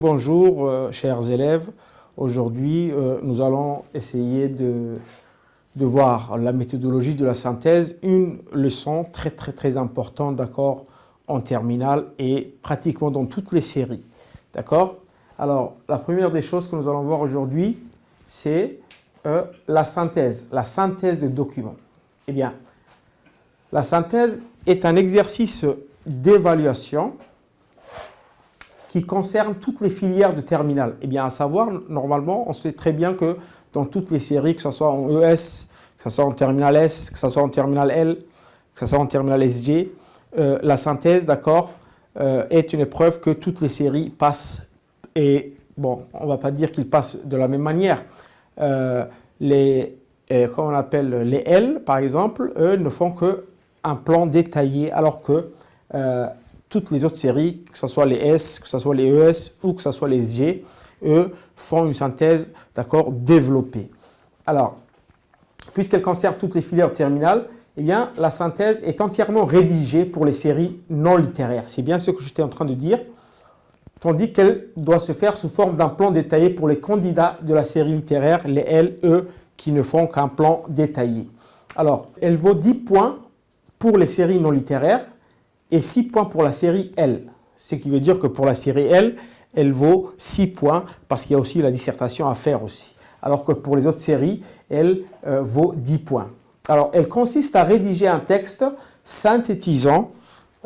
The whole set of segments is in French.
Bonjour, chers élèves. Aujourd'hui, nous allons essayer de voir la méthodologie de la synthèse, une leçon très importante, d'accord, en terminale et pratiquement dans toutes les séries, d'accord. Alors, la première des choses que nous allons voir aujourd'hui, c'est la synthèse de documents. Eh bien, la synthèse est un exercice d'évaluation qui concerne toutes les filières de terminale. Eh bien, à savoir, normalement, on sait très bien que dans toutes les séries, que ce soit en ES, que ce soit en terminale S, que ce soit en terminale L, que ce soit en terminale SG, la synthèse, d'accord, est une épreuve que toutes les séries passent. Et bon, on ne va pas dire qu'ils passent de la même manière. Comment on appelle les L, par exemple, eux ne font qu'un plan détaillé, alors que toutes les autres séries, que ce soit les S, que ce soit les ES ou que ce soit les G, eux font une synthèse, d'accord, développée. Alors, puisqu'elle concerne toutes les filières terminales, eh bien, la synthèse est entièrement rédigée pour les séries non littéraires. C'est bien ce que j'étais en train de dire, tandis qu'elle doit se faire sous forme d'un plan détaillé pour les candidats de la série littéraire, les L, E, qui ne font qu'un plan détaillé. Alors, elle vaut 10 points pour les séries non littéraires, et 6 points pour la série L. Ce qui veut dire que pour la série L, elle vaut 6 points parce qu'il y a aussi la dissertation à faire aussi. Alors que pour les autres séries, elle vaut 10 points. Alors, elle consiste à rédiger un texte synthétisant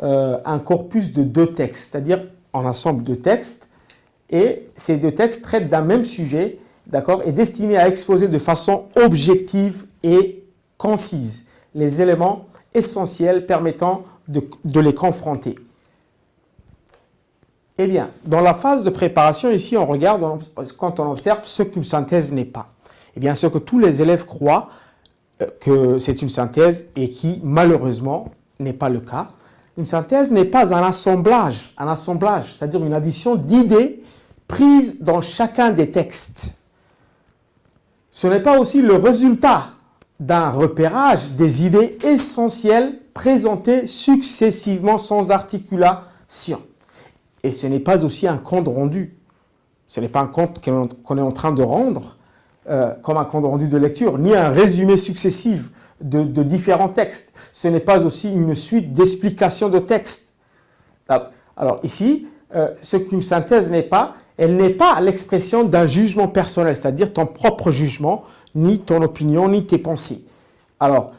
un corpus de 2 textes, c'est-à-dire un ensemble de textes. Et ces 2 textes traitent d'un même sujet, d'accord, et destinés à exposer de façon objective et concise les éléments essentiels permettant de les confronter. Eh bien, dans la phase de préparation, ici, on regarde, quand on observe ce qu'une synthèse n'est pas. Eh bien, ce que tous les élèves croient que c'est une synthèse et qui, malheureusement, n'est pas le cas. Une synthèse n'est pas un assemblage, c'est-à-dire une addition d'idées prises dans chacun des textes. Ce n'est pas aussi le résultat d'un repérage des idées essentielles présentées successivement sans articulation. Et ce n'est pas aussi un compte rendu. Ce n'est pas un compte qu'on est en train de rendre comme un compte rendu de lecture, ni un résumé successif de différents textes. Ce n'est pas aussi une suite d'explications de textes. Alors ici, ce qu'une synthèse n'est pas, elle n'est pas l'expression d'un jugement personnel, c'est-à-dire ton propre jugement, ni ton opinion, ni tes pensées. Alors,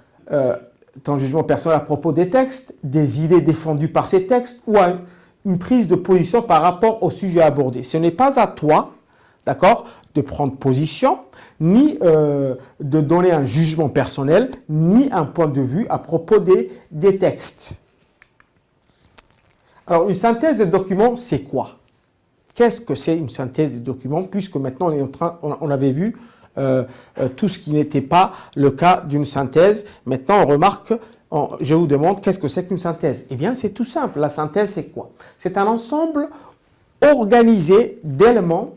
ton jugement personnel à propos des textes, des idées défendues par ces textes, ou une prise de position par rapport au sujet abordé. Ce n'est pas à toi, d'accord, de prendre position, ni de donner un jugement personnel, ni un point de vue à propos des textes. Alors, une synthèse de document, c'est quoi? Qu'est-ce que c'est une synthèse de document? Puisque maintenant, on avait vu tout ce qui n'était pas le cas d'une synthèse. Maintenant, on remarque, je vous demande, qu'est-ce que c'est qu'une synthèse? Eh bien, c'est tout simple. La synthèse, c'est quoi? C'est un ensemble organisé d'éléments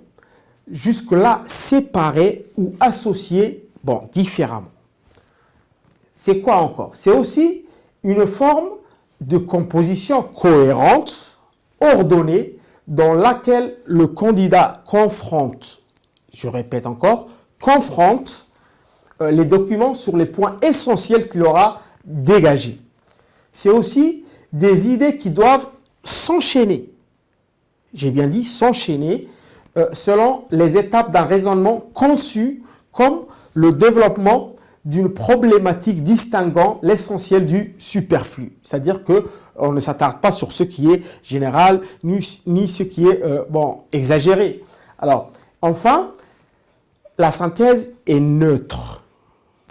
jusque-là séparés ou associés, différemment. C'est quoi encore? C'est aussi une forme de composition cohérente, ordonnée, dans laquelle le candidat confronte, je répète encore, confronte les documents sur les points essentiels qu'il aura dégagés. C'est aussi des idées qui doivent s'enchaîner. J'ai bien dit s'enchaîner selon les étapes d'un raisonnement conçu comme le développement d'une problématique distinguant l'essentiel du superflu. C'est-à-dire qu'on ne s'attarde pas sur ce qui est général ni ce qui est exagéré. Alors, enfin, la synthèse est neutre.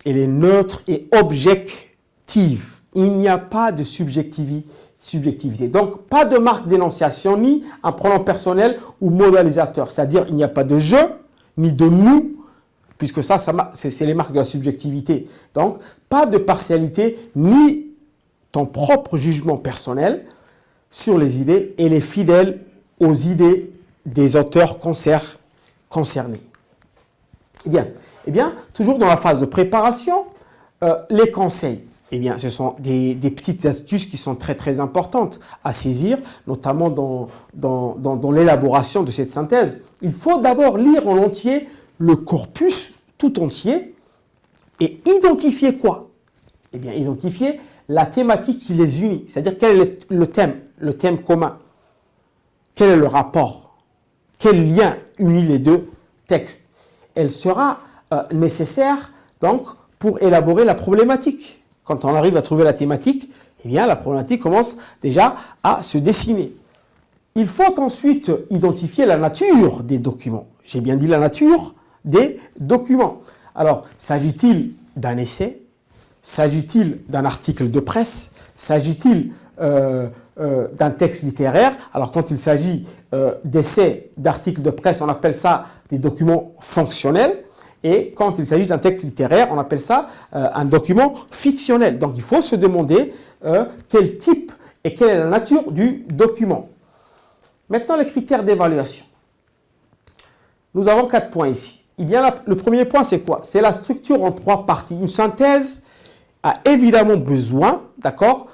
Elle est neutre et objective. Il n'y a pas de subjectivité. Donc, pas de marque d'énonciation, ni un pronom personnel ou modalisateur. C'est-à-dire, il n'y a pas de je, ni de nous, puisque ça c'est les marques de la subjectivité. Donc, pas de partialité, ni ton propre jugement personnel sur les idées, et les fidèles aux idées des auteurs concernés. Eh bien, toujours dans la phase de préparation, les conseils. eh bien, ce sont des petites astuces qui sont très très importantes à saisir, notamment dans l'élaboration de cette synthèse. Il faut d'abord lire en entier le corpus tout entier et identifier quoi? Eh bien, identifier la thématique qui les unit, c'est-à-dire quel est le thème commun, quel est le rapport, quel lien unit les deux textes. Elle sera nécessaire donc pour élaborer la problématique. Quand on arrive à trouver la thématique, eh bien, la problématique commence déjà à se dessiner. Il faut ensuite identifier la nature des documents. J'ai bien dit la nature des documents. Alors, s'agit-il d'un essai? S'agit-il d'un article de presse? S'agit-il d'un texte littéraire? Alors, quand il s'agit d'essais, d'articles de presse, on appelle ça des documents fonctionnels. Et quand il s'agit d'un texte littéraire, on appelle ça un document fictionnel. Donc, il faut se demander quel type et quelle est la nature du document. Maintenant, les critères d'évaluation. Nous avons 4 points ici. Eh bien, le premier point, c'est quoi? C'est la structure en 3 parties. Une synthèse a évidemment besoin, d'accord,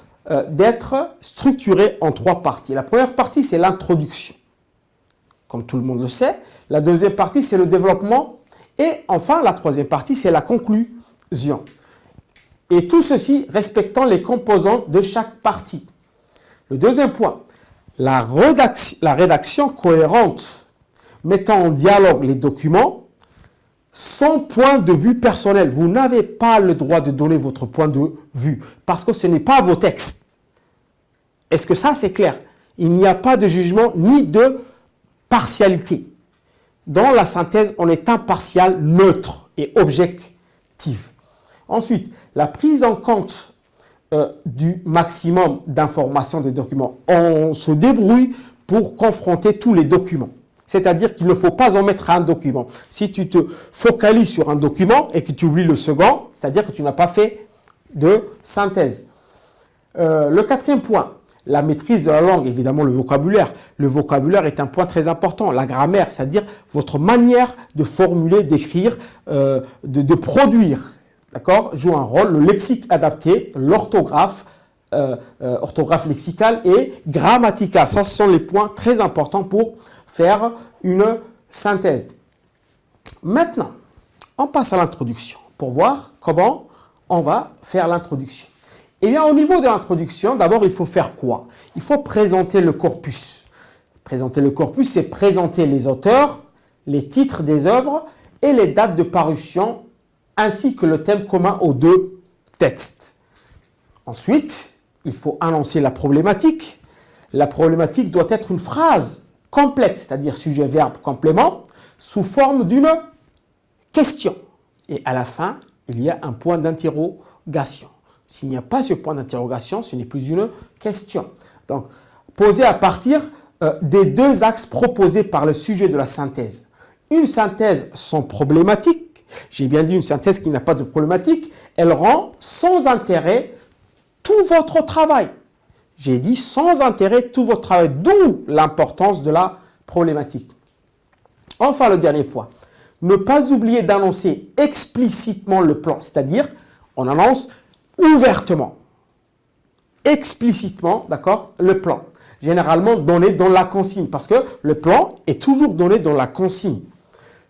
d'être structurée en 3 parties. La première partie, c'est l'introduction, comme tout le monde le sait. La deuxième partie, c'est le développement. Et enfin, la troisième partie, c'est la conclusion. Et tout ceci respectant les composantes de chaque partie. Le deuxième point, la rédaction cohérente mettant en dialogue les documents sans point de vue personnel. Vous n'avez pas le droit de donner votre point de vue parce que ce n'est pas vos textes. Est-ce que ça, c'est clair? Il n'y a pas de jugement ni de partialité. Dans la synthèse, on est impartial, neutre et objectif. Ensuite, la prise en compte du maximum d'informations des documents. On se débrouille pour confronter tous les documents. C'est-à-dire qu'il ne faut pas omettre un document. Si tu te focalises sur un document et que tu oublies le second, c'est-à-dire que tu n'as pas fait de synthèse. Le quatrième point, la maîtrise de la langue, évidemment le vocabulaire. Le vocabulaire est un point très important. La grammaire, c'est-à-dire votre manière de formuler, d'écrire, de produire, d'accord, joue un rôle. Le lexique adapté, l'orthographe, orthographe lexicale et grammaticale. Ça, ce sont les points très importants pour faire une synthèse. Maintenant, on passe à l'introduction pour voir comment on va faire l'introduction. Eh bien, au niveau de l'introduction, d'abord, il faut faire quoi? Il faut présenter le corpus. Présenter le corpus, c'est présenter les auteurs, les titres des œuvres et les dates de parution, ainsi que le thème commun aux deux textes. Ensuite, il faut annoncer la problématique. La problématique doit être une phrase complète, c'est-à-dire sujet, verbe, complément, sous forme d'une question. Et à la fin, il y a un point d'interrogation. S'il n'y a pas ce point d'interrogation, ce n'est plus une question. Donc, posé à partir des 2 axes proposés par le sujet de la synthèse. Une synthèse sans problématique, j'ai bien dit une synthèse qui n'a pas de problématique, elle rend sans intérêt tout votre travail. J'ai dit sans intérêt tout votre travail, d'où l'importance de la problématique. Enfin, le dernier point, ne pas oublier d'annoncer explicitement le plan, c'est-à-dire on annonce ouvertement, explicitement, d'accord, le plan. Généralement donné dans la consigne, parce que le plan est toujours donné dans la consigne.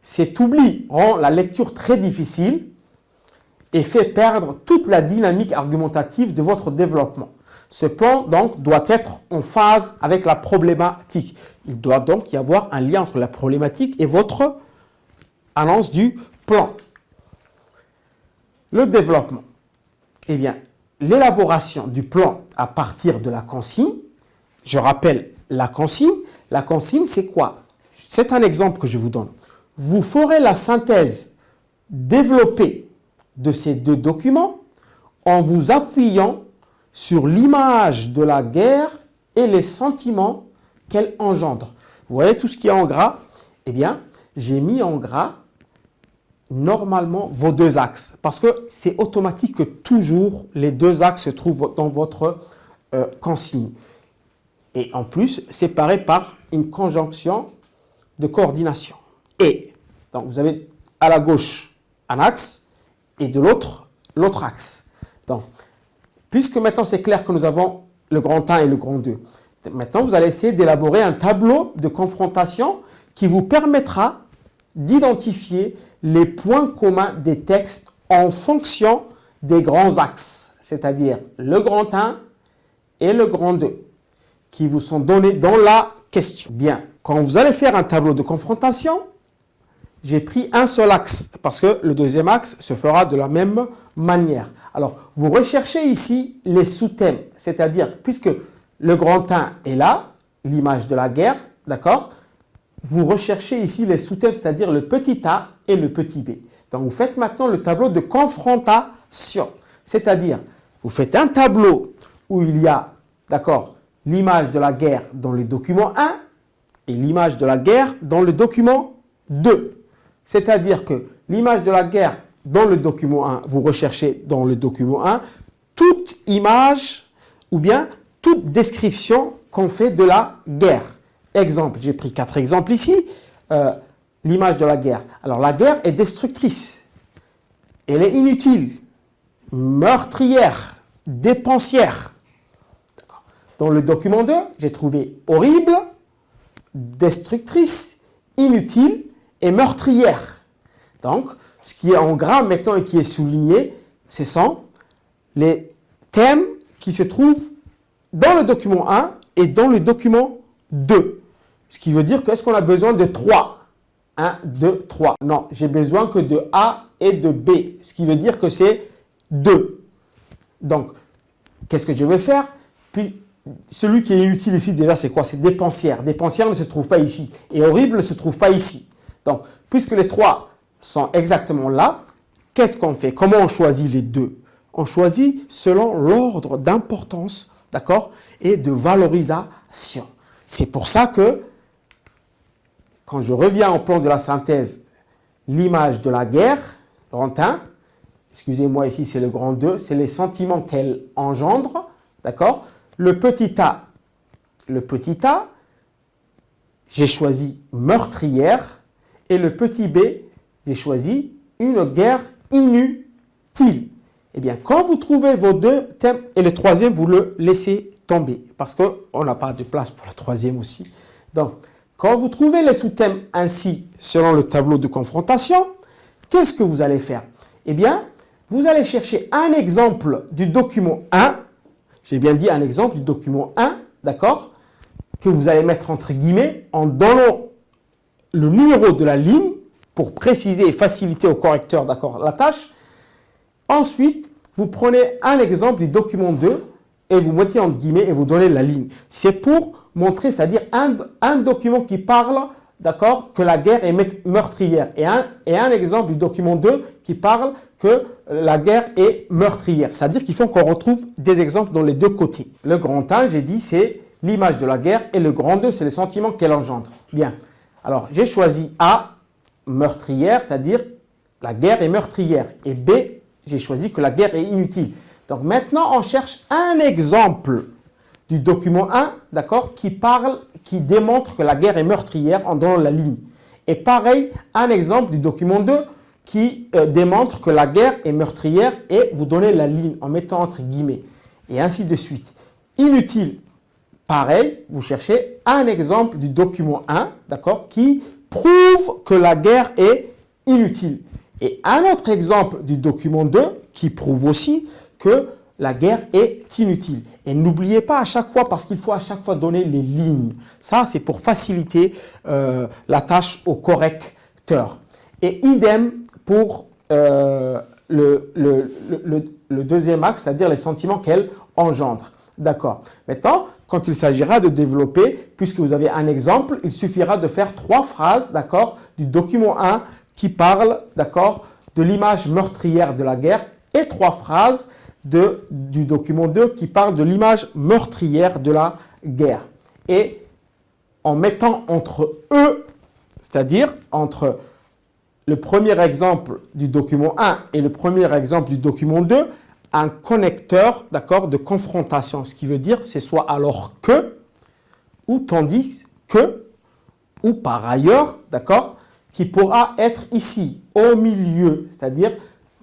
Cet oubli rend la lecture très difficile et fait perdre toute la dynamique argumentative de votre développement. Ce plan, donc, doit être en phase avec la problématique. Il doit donc y avoir un lien entre la problématique et votre annonce du plan. Le développement. Eh bien, l'élaboration du plan à partir de la consigne, je rappelle la consigne, c'est quoi? C'est un exemple que je vous donne. Vous ferez la synthèse développée de ces 2 documents en vous appuyant sur l'image de la guerre et les sentiments qu'elle engendre. Vous voyez tout ce qui est en gras? Eh bien, j'ai mis en gras normalement vos 2 axes parce que c'est automatique que toujours les 2 axes se trouvent dans votre consigne. Et en plus, séparés par une conjonction de coordination. Et donc vous avez à la gauche un axe et de l'autre axe. Donc puisque maintenant c'est clair que nous avons le grand 1 et le grand 2, maintenant vous allez essayer d'élaborer un tableau de confrontation qui vous permettra d'identifier les points communs des textes en fonction des grands axes, c'est-à-dire le grand 1 et le grand 2, qui vous sont donnés dans la question. Bien, quand vous allez faire un tableau de confrontation, j'ai pris un seul axe, parce que le deuxième axe se fera de la même manière. Alors, vous recherchez ici les sous-thèmes, c'est-à-dire, puisque le grand 1 est là, l'image de la guerre, d'accord? Vous recherchez ici les sous-thèmes, c'est-à-dire le petit a et le petit b. Donc, vous faites maintenant le tableau de confrontation, c'est-à-dire, vous faites un tableau où il y a, d'accord, l'image de la guerre dans le document 1 et l'image de la guerre dans le document 2. C'est-à-dire que l'image de la guerre dans le document 1, vous recherchez dans le document 1 toute image ou bien toute description qu'on fait de la guerre. Exemple, j'ai pris 4 exemples ici. L'image de la guerre. Alors la guerre est destructrice. Elle est inutile, meurtrière, dépensière. Dans le document 2, j'ai trouvé horrible, destructrice, inutile et meurtrière. Donc, ce qui est en gras maintenant et qui est souligné, ce sont les thèmes qui se trouvent dans le document 1 et dans le document 2. Ce qui veut dire qu'est-ce qu'on a besoin de 3 1, 2, 3. Non, j'ai besoin que de A et de B. Ce qui veut dire que c'est 2. Donc, qu'est-ce que je vais faire? Puis, celui qui est inutile ici, déjà, c'est quoi? C'est dépensière. Dépensière ne se trouve pas ici. Et horrible ne se trouve pas ici. Donc, puisque les 3 sont exactement là, qu'est-ce qu'on fait? Comment on choisit les 2? On choisit selon l'ordre d'importance, d'accord, et de valorisation. C'est pour ça que, quand je reviens au plan de la synthèse, l'image de la guerre, grand 1, excusez-moi ici c'est le grand 2, c'est les sentiments qu'elle engendre, d'accord? Le petit a, j'ai choisi meurtrière, et le petit b, j'ai choisi une guerre inutile. Eh bien, quand vous trouvez vos 2 thèmes, et le troisième, vous le laissez tomber, parce qu'on n'a pas de place pour le troisième aussi. Donc, quand vous trouvez les sous-thèmes ainsi, selon le tableau de confrontation, qu'est-ce que vous allez faire? Eh bien, vous allez chercher un exemple du document 1, j'ai bien dit un exemple du document 1, d'accord, que vous allez mettre entre guillemets en donnant le numéro de la ligne pour préciser et faciliter au correcteur, d'accord, la tâche. Ensuite, vous prenez un exemple du document 2 et vous mettez entre guillemets et vous donnez la ligne. C'est pour montrer, c'est-à-dire un document qui parle, d'accord, que la guerre est meurtrière. Et un exemple du document 2 qui parle que la guerre est meurtrière. C'est-à-dire qu'il faut qu'on retrouve des exemples dans les deux côtés. Le grand 1, j'ai dit, c'est l'image de la guerre et le grand 2, c'est les sentiments qu'elle engendre. Bien. Alors, j'ai choisi A, meurtrière, c'est-à-dire la guerre est meurtrière. Et B, j'ai choisi que la guerre est inutile. Donc maintenant, on cherche un exemple du document 1, d'accord, qui démontre que la guerre est meurtrière en donnant la ligne. Et pareil, un exemple du document 2 qui démontre que la guerre est meurtrière et vous donnez la ligne en mettant entre guillemets. Et ainsi de suite. Inutile, pareil, vous cherchez un exemple du document 1, d'accord, qui prouve que la guerre est inutile. Et un autre exemple du document 2 qui prouve aussi que la guerre est inutile. Et n'oubliez pas à chaque fois, parce qu'il faut à chaque fois donner les lignes. Ça, c'est pour faciliter la tâche au correcteur. Et idem pour le deuxième axe, c'est-à-dire les sentiments qu'elle engendre. D'accord. Maintenant, quand il s'agira de développer, puisque vous avez un exemple, il suffira de faire 3 phrases, d'accord, du document 1 qui parle, d'accord, de l'image meurtrière de la guerre et 3 phrases du document 2 qui parle de l'image meurtrière de la guerre. Et en mettant entre eux, c'est-à-dire entre le premier exemple du document 1 et le premier exemple du document 2, un connecteur, d'accord, de confrontation. Ce qui veut dire, c'est soit alors que, ou tandis que, ou par ailleurs, d'accord, qui pourra être ici, au milieu, c'est-à-dire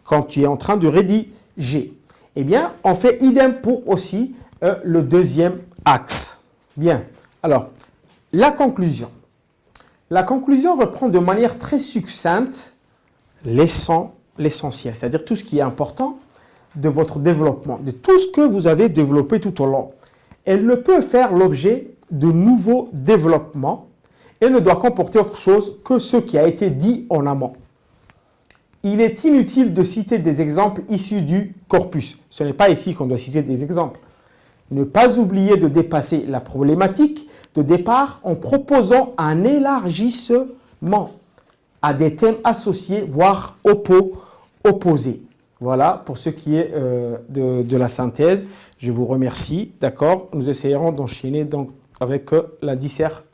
quand tu es en train de rédiger. Eh bien, on fait idem pour aussi le deuxième axe. Bien, alors, la conclusion. La conclusion reprend de manière très succincte l'essentiel, c'est-à-dire tout ce qui est important de votre développement, de tout ce que vous avez développé tout au long. Elle ne peut faire l'objet de nouveaux développements et ne doit comporter autre chose que ce qui a été dit en amont. Il est inutile de citer des exemples issus du corpus. Ce n'est pas ici qu'on doit citer des exemples. Ne pas oublier de dépasser la problématique de départ en proposant un élargissement à des thèmes associés, voire opposés. Voilà pour ce qui est de la synthèse. Je vous remercie. D'accord. Nous essayerons d'enchaîner donc avec la dissertation.